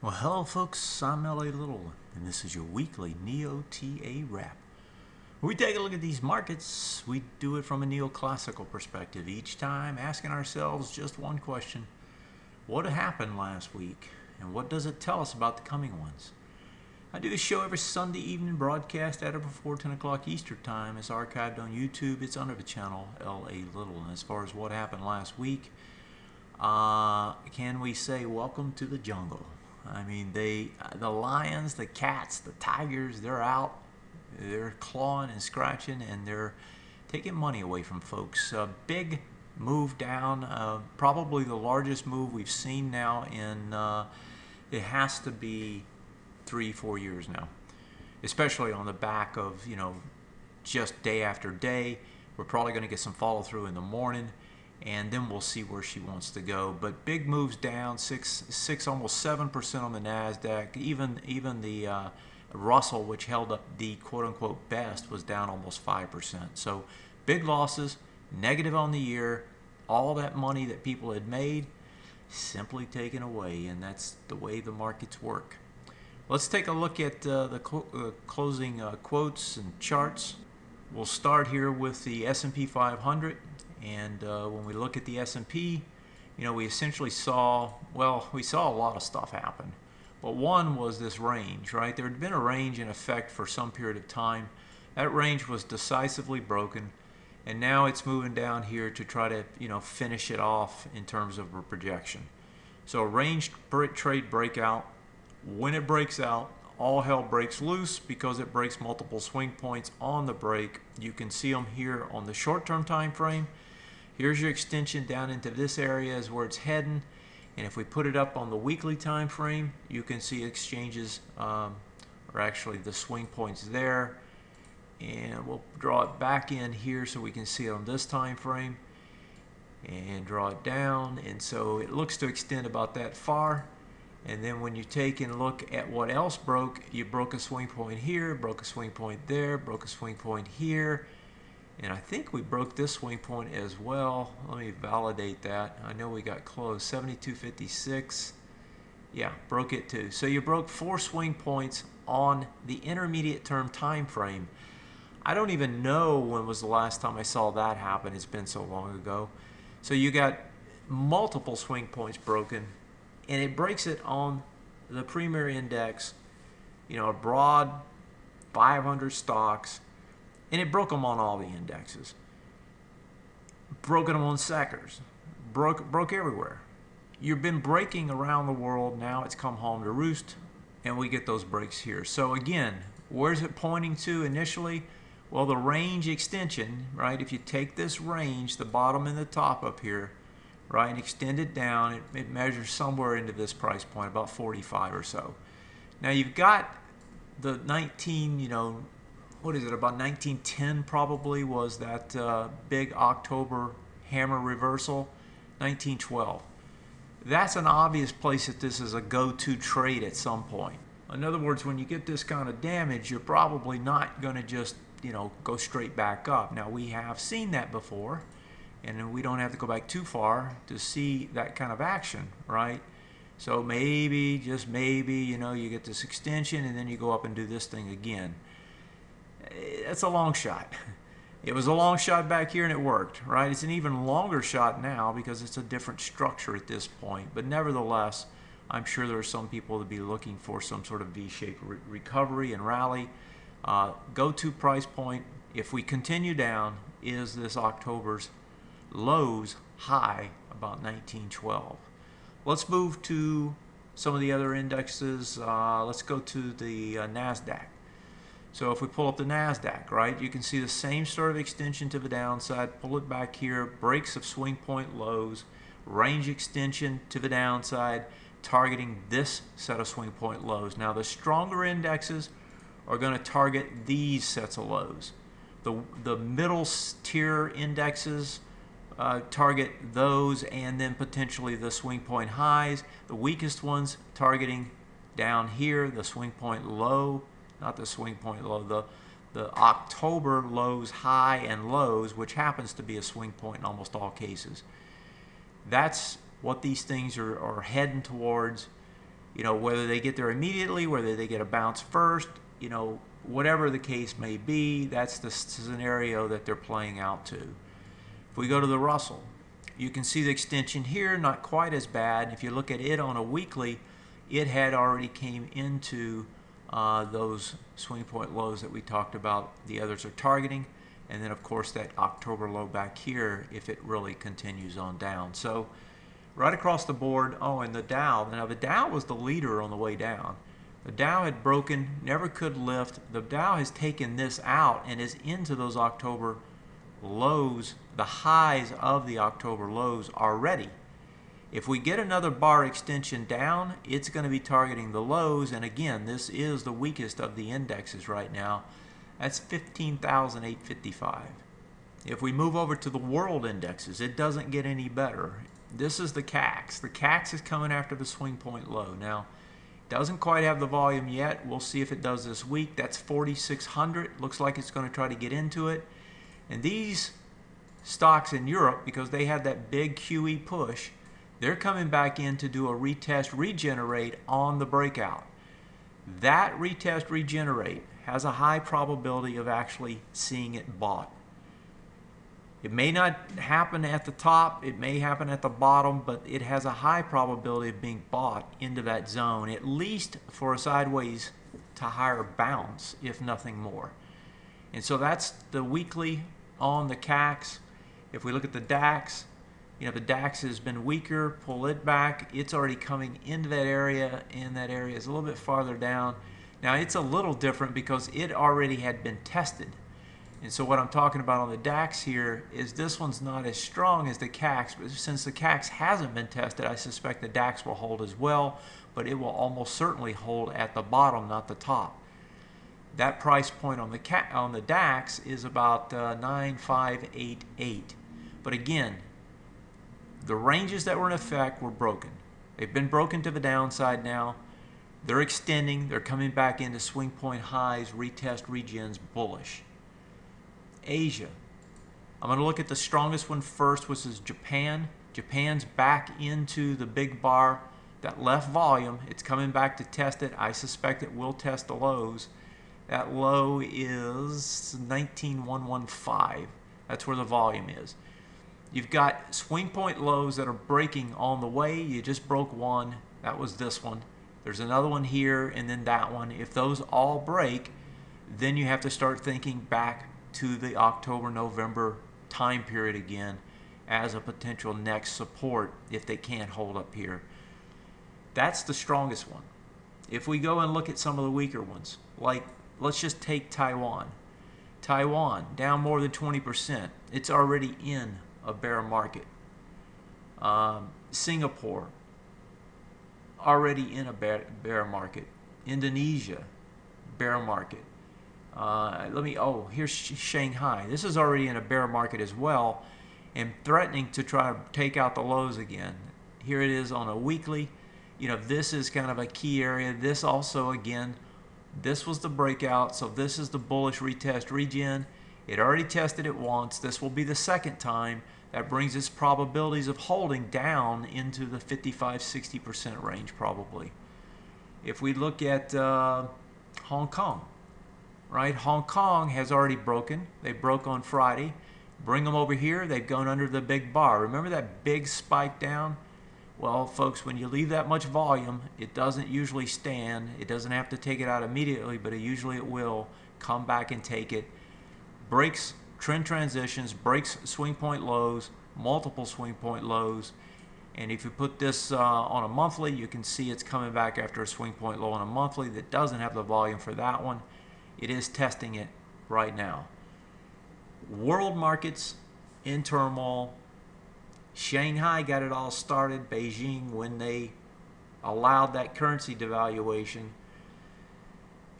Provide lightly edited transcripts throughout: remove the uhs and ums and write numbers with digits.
Well, hello folks, I'm L.A. Little, and this is your weekly NeoTA wrap. We take a look at these markets. We do it from a neoclassical perspective, each time asking ourselves just one question. What happened last week, and what does it tell us about the coming ones? I do a show every Sunday evening, broadcast at or before 10 o'clock Eastern Time. It's archived on YouTube. It's under the channel L.A. Little. And as far as what happened last week, can we say welcome to the jungle? I mean, the lions, the cats, the tigers, they're out. They're clawing and scratching, and they're taking money away from folks. Big move down, probably the largest move we've seen now in, it has to be 3-4 years now, especially on the back of, just day after day. We're probably going to get some follow through in the morning, and then we'll see where she wants to go. But big moves down, six almost 7% on the NASDAQ. Even the Russell, which held up the quote-unquote best, was down almost 5%. So big losses, negative on the year. All that money that people had made simply taken away, and that's the way the markets work. Let's take a look at the closing quotes and charts. We'll start here with the S&P 500. And when we look at the S&P, we essentially saw, we saw a lot of stuff happen. But one was this range, right? There had been a range in effect for some period of time. That range was decisively broken, and now it's moving down here to try to, finish it off in terms of a projection. So a range trade breakout. When it breaks out, all hell breaks loose because it breaks multiple swing points on the break. You can see them here on the short-term time frame. Here's your extension down into this area is where it's heading, and if we put it up on the weekly time frame, you can see exchanges, or actually the swing points there, and we'll draw it back in here so we can see it on this time frame, and draw it down, and so it looks to extend about that far. And then when you take and look at what else broke, you broke a swing point here, broke a swing point there, broke a swing point here. And I think we broke this swing point as well. Let me validate that. I know we got close. 72.56. Yeah, broke it too. So you broke 4 swing points on the intermediate term time frame. I don't even know when was the last time I saw that happen. It's been so long ago. So you got multiple swing points broken, and it breaks it on the premier index, a broad 500 stocks. And it broke them on all the indexes. Broken them on sectors. Broke everywhere. You've been breaking around the world. Now it's come home to roost, and we get those breaks here. So again, where's it pointing to initially? Well, the range extension, right? If you take this range, the bottom and the top up here, right, and extend it down, it measures somewhere into this price point, about 45 or so. Now you've got the 19, what is it, about 1910 probably was that big October hammer reversal, 1912. That's an obvious place that this is a go-to trade at some point. In other words, when you get this kind of damage, you're probably not going to just, go straight back up. Now, we have seen that before, and we don't have to go back too far to see that kind of action, right? So maybe, just maybe, you get this extension, and then you go up and do this thing again. That's a long shot. It was a long shot back here and it worked, right? It's an even longer shot now because it's a different structure at this point. But nevertheless, I'm sure there are some people that be looking for some sort of V-shaped recovery and rally. Go-to price point, if we continue down, is this October's lows high about 1912. Let's move to some of the other indexes. Let's go to the NASDAQ. So if we pull up the NASDAQ, right, you can see the same sort of extension to the downside. Pull it back here, breaks of swing point lows, range extension to the downside, targeting this set of swing point lows. Now the stronger indexes are going to target these sets of lows. The middle tier indexes target those, and then potentially the swing point highs. The weakest ones targeting down here, the swing point low. Not the swing point low, the October lows, high and lows, which happens to be a swing point in almost all cases. That's what these things are heading towards. You know, whether they get there immediately, whether they get a bounce first, you know, whatever the case may be, that's the scenario that they're playing out to. If we go to the Russell, you can see the extension here, not quite as bad. If you look at it on a weekly, it had already came into those swing point lows that we talked about the others are targeting. And then, of course, that October low back here if it really continues on down. So right across the board, oh, and the Dow. Now, the Dow was the leader on the way down. The Dow had broken, never could lift. The Dow has taken this out and is into those October lows, the highs of the October lows already. If we get another bar extension down, it's going to be targeting the lows. And again, this is the weakest of the indexes right now. That's 15,855. If we move over to the world indexes, it doesn't get any better. This is the CAX. The CAX is coming after the swing point low. Now, it doesn't quite have the volume yet. We'll see if it does this week. That's 4,600. Looks like it's going to try to get into it. And these stocks in Europe, because they had that big QE push, they're coming back in to do a retest, regenerate on the breakout. That retest, regenerate has a high probability of actually seeing it bought. It may not happen at the top, it may happen at the bottom, but it has a high probability of being bought into that zone, at least for a sideways to higher bounce, if nothing more. And so that's the weekly on the CAX. If we look at the DAX, you know, the DAX has been weaker, pull it back. It's already coming into that area, and that area is a little bit farther down. Now, it's a little different because it already had been tested. And so what I'm talking about on the DAX here is this one's not as strong as the CAX, but since the CAX hasn't been tested, I suspect the DAX will hold as well, but it will almost certainly hold at the bottom, not the top. That price point on the DAX is about 9,588. But again, the ranges that were in effect were broken. They've been broken to the downside now. They're extending. They're coming back into swing point highs, retest, regens, bullish. Asia. I'm going to look at the strongest one first, which is Japan. Japan's back into the big bar that left volume. It's coming back to test it. I suspect it will test the lows. That low is 19,115. That's where the volume is. You've got swing point lows that are breaking on the way. You just broke one. That was this one. There's another one here and then that one. If those all break, then you have to start thinking back to the October, November time period again as a potential next support if they can't hold up here. That's the strongest one. If we go and look at some of the weaker ones, like let's just take Taiwan. Taiwan, down more than 20%. It's already in a bear market. Singapore, already in a bear market. Indonesia, bear market. Here's Shanghai. This is already in a bear market as well and threatening to try to take out the lows again. Here it is on a weekly. You know, this is kind of a key area. This also, again, this was the breakout. So this is the bullish retest regen. It already tested it once. This will be the second time. That brings its probabilities of holding down into the 55-60% range probably. If we look at Hong Kong, right? Hong Kong has already broken. They broke on Friday. Bring them over here. They've gone under the big bar. Remember that big spike down? Well, folks, when you leave that much volume, it doesn't usually stand. It doesn't have to take it out immediately, but usually it will come back and take it. Breaks trend transitions, breaks swing point lows, multiple swing point lows. And if you put this on a monthly, you can see it's coming back after a swing point low on a monthly that doesn't have the volume for that one. It is testing it right now. World markets in turmoil. Shanghai got it all started, Beijing, when they allowed that currency devaluation.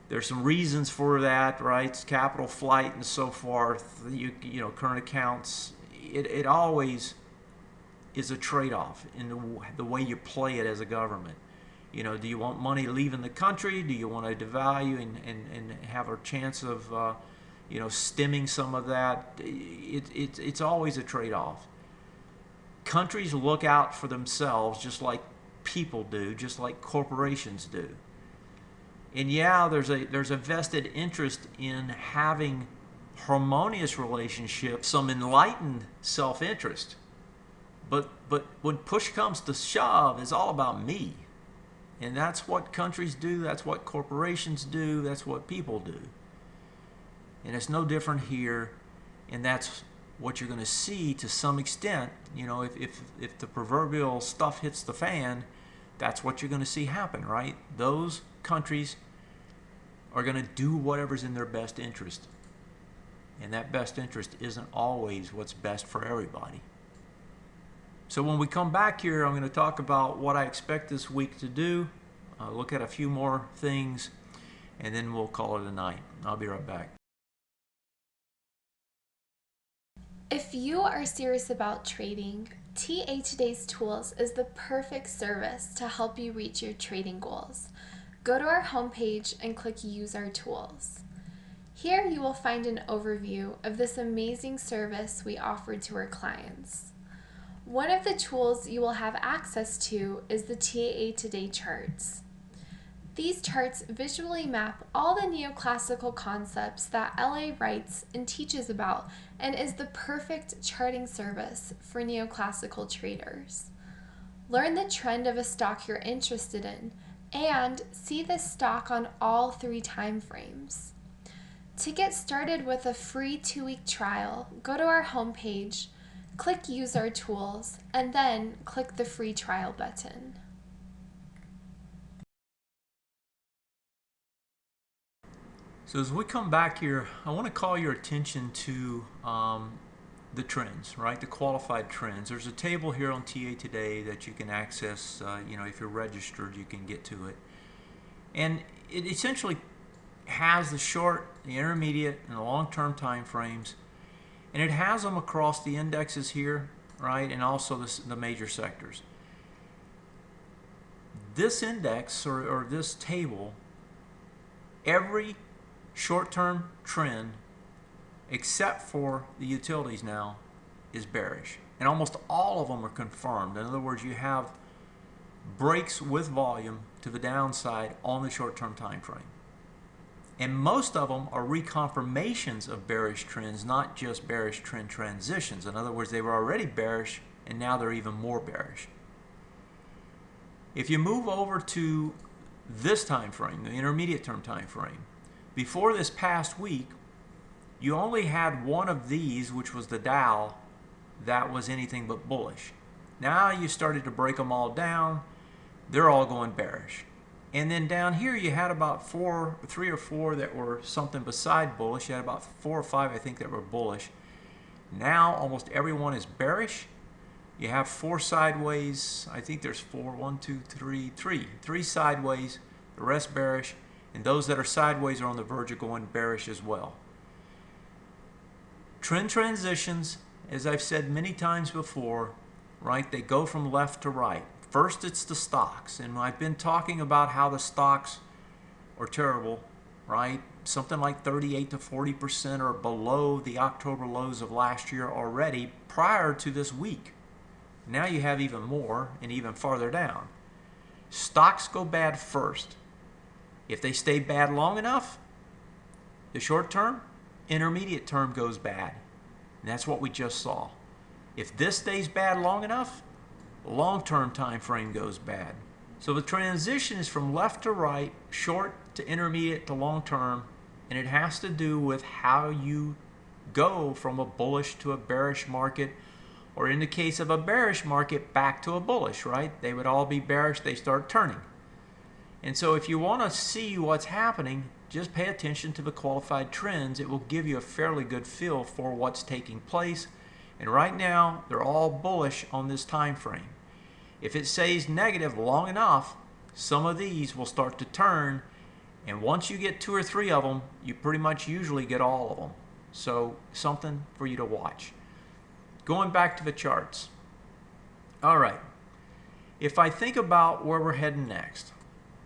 There's some reasons for that, right? It's capital flight and so forth. You know, current accounts. It always is a trade-off in the way you play it as a government. You know, do you want money leaving the country? Do you want to devalue and have a chance of, you know, stemming some of that? It's always a trade-off. Countries look out for themselves just like people do, just like corporations do. And yeah, there's a vested interest in having harmonious relationships, some enlightened self-interest. But when push comes to shove, it's all about me. And that's what countries do, that's what corporations do, that's what people do. And it's no different here, and that's what you're going to see to some extent. You know, if the proverbial stuff hits the fan, that's what you're going to see happen, right? Those countries are going to do whatever's in their best interest. And that best interest isn't always what's best for everybody. So when we come back here, I'm going to talk about what I expect this week to do, look at a few more things, and then we'll call it a night. I'll be right back. If you are serious about trading, TA Today's Tools is the perfect service to help you reach your trading goals. Go to our homepage and click Use Our Tools. Here you will find an overview of this amazing service we offer to our clients. One of the tools you will have access to is the TA Today charts. These charts visually map all the neoclassical concepts that LA writes and teaches about, and is the perfect charting service for neoclassical traders. Learn the trend of a stock you're interested in and see this stock on all 3 time frames. To get started with a free 2-week trial, go to our homepage, click Use Our Tools, and then click the free trial button. So as we come back here, I want to call your attention to the trends, right? The qualified trends. There's a table here on TA Today that you can access. You know, if you're registered, you can get to it. And it essentially has the short, the intermediate, and the long-term time frames. And it has them across the indexes here, right? And also the major sectors. This index, or this table, every short-term trend, except for the utilities now, is bearish. And almost all of them are confirmed. In other words, you have breaks with volume to the downside on the short-term time frame. And most of them are reconfirmations of bearish trends, not just bearish trend transitions. In other words, they were already bearish, and now they're even more bearish. If you move over to this time frame, the intermediate term time frame, before this past week, you only had one of these, which was the Dow, that was anything but bullish. Now you started to break them all down. They're all going bearish. And then down here you had about 3 or 4 that were something beside bullish. You had about 4 or 5, I think, that were bullish. Now almost everyone is bearish. You have 4 sideways. I think there's 4, 1, 2, 3, 3 sideways, the rest bearish. And those that are sideways are on the verge of going bearish as well. Trend transitions, as I've said many times before, right, they go from left to right. First it's the stocks, and I've been talking about how the stocks are terrible, right? Something like 38 to 40% are below the October lows of last year already prior to this week. Now you have even more and even farther down. Stocks go bad first. If they stay bad long enough, the short term, intermediate term goes bad. And that's what we just saw. If this stays bad long enough, the long-term time frame goes bad. So the transition is from left to right, short to intermediate to long-term, and it has to do with how you go from a bullish to a bearish market, or in the case of a bearish market, back to a bullish, right? They would all be bearish, they start turning. And so if you want to see what's happening, just pay attention to the qualified trends. It will give you a fairly good feel for what's taking place. And right now, they're all bullish on this time frame. If it stays negative long enough, some of these will start to turn. And once you get 2 or 3 of them, you pretty much usually get all of them. So something for you to watch. Going back to the charts. All right. If I think about where we're heading next,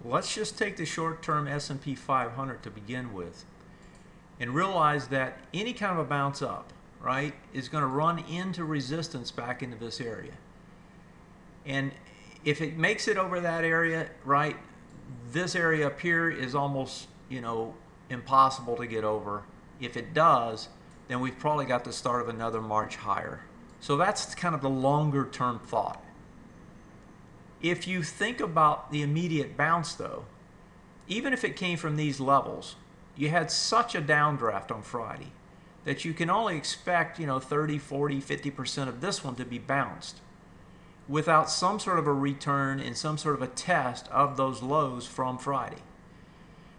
let's just take the short-term S&P 500 to begin with and realize that any kind of a bounce up, right, is going to run into resistance back into this area. And if it makes it over that area, right, this area up here is almost, impossible to get over. If it does, then we've probably got the start of another march higher. So that's kind of the longer term thought. If you think about the immediate bounce though, even if it came from these levels, you had such a downdraft on Friday that you can only expect, 30, 40, 50% of this one to be bounced without some sort of a return and some sort of a test of those lows from Friday.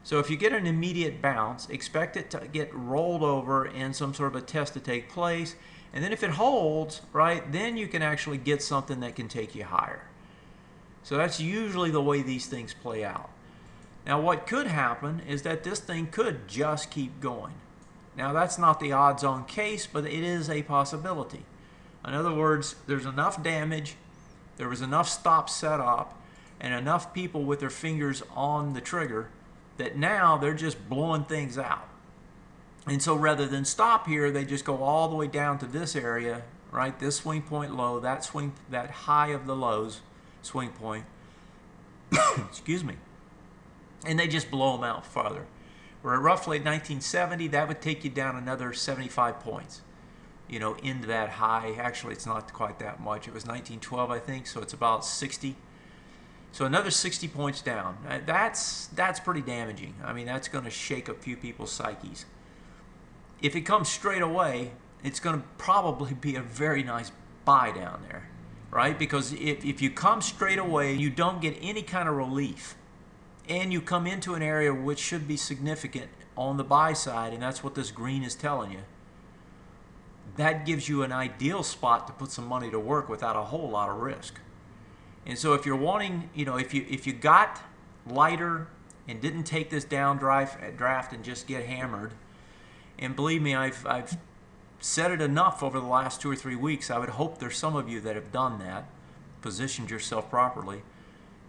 So if you get an immediate bounce, expect it to get rolled over and some sort of a test to take place. And then if it holds, right, then you can actually get something that can take you higher. So that's usually the way these things play out. Now what could happen is that this thing could just keep going. Now that's not the odds-on case, but it is a possibility. In other words, there's enough damage, there was enough stops set up, and enough people with their fingers on the trigger that now they're just blowing things out. And so rather than stop here, they just go all the way down to this area, right? This swing point low, that high of the lows, swing point, excuse me, and they just blow them out farther. We're at roughly 1970, that would take you down another 75 points, into that high. Actually, it's not quite that much. It was 1912, I think, so it's about 60. So another 60 points down. That's pretty damaging. I mean, that's going to shake a few people's psyches. If it comes straight away, it's going to probably be a very nice buy down there, right? Because if you come straight away, you don't get any kind of relief, and you come into an area which should be significant on the buy side, and that's what this green is telling you, that gives you an ideal spot to put some money to work without a whole lot of risk. And so if you're wanting, if you got lighter and didn't take this down draft and just get hammered, and believe me, I've said it enough over the last 2 or 3 weeks, I would hope there's some of you that have done that, positioned yourself properly,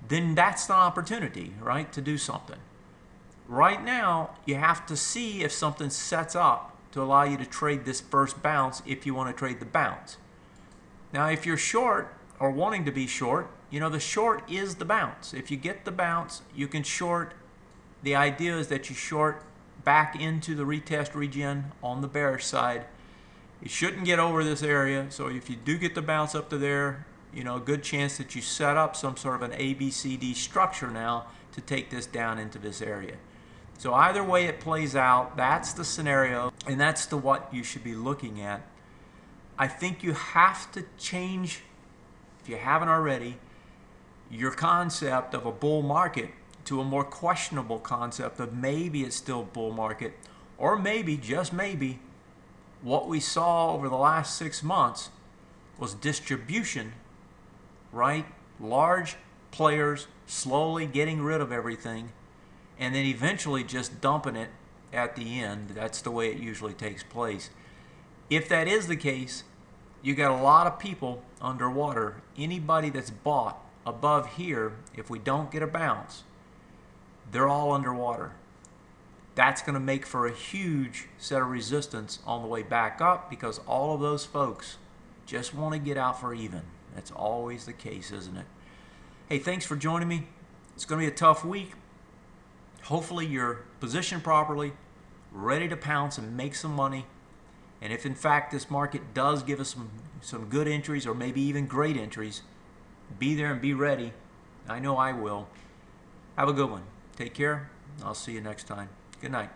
then that's the opportunity, right, to do something. Right now, you have to see if something sets up to allow you to trade this first bounce if you want to trade the bounce. Now, if you're short or wanting to be short, the short is the bounce. If you get the bounce, you can short. The idea is that you short back into the retest regen on the bearish side. It shouldn't get over this area, so if you do get the bounce up to there, a good chance that you set up some sort of an ABCD structure now to take this down into this area. So either way it plays out, that's the scenario, and that's what you should be looking at. I think you have to change, if you haven't already, your concept of a bull market to a more questionable concept of maybe it's still bull market, or maybe, just maybe, what we saw over the last 6 months was distribution, right? Large players slowly getting rid of everything and then eventually just dumping it at the end. That's the way it usually takes place. If that is the case, you got a lot of people underwater. Anybody that's bought above here, if we don't get a bounce, they're all underwater. That's going to make for a huge set of resistance on the way back up because all of those folks just want to get out for even. That's always the case, isn't it? Hey, thanks for joining me. It's going to be a tough week. Hopefully you're positioned properly, ready to pounce and make some money. And if in fact this market does give us some good entries or maybe even great entries, be there and be ready. I know I will. Have a good one. Take care. I'll see you next time. Good night.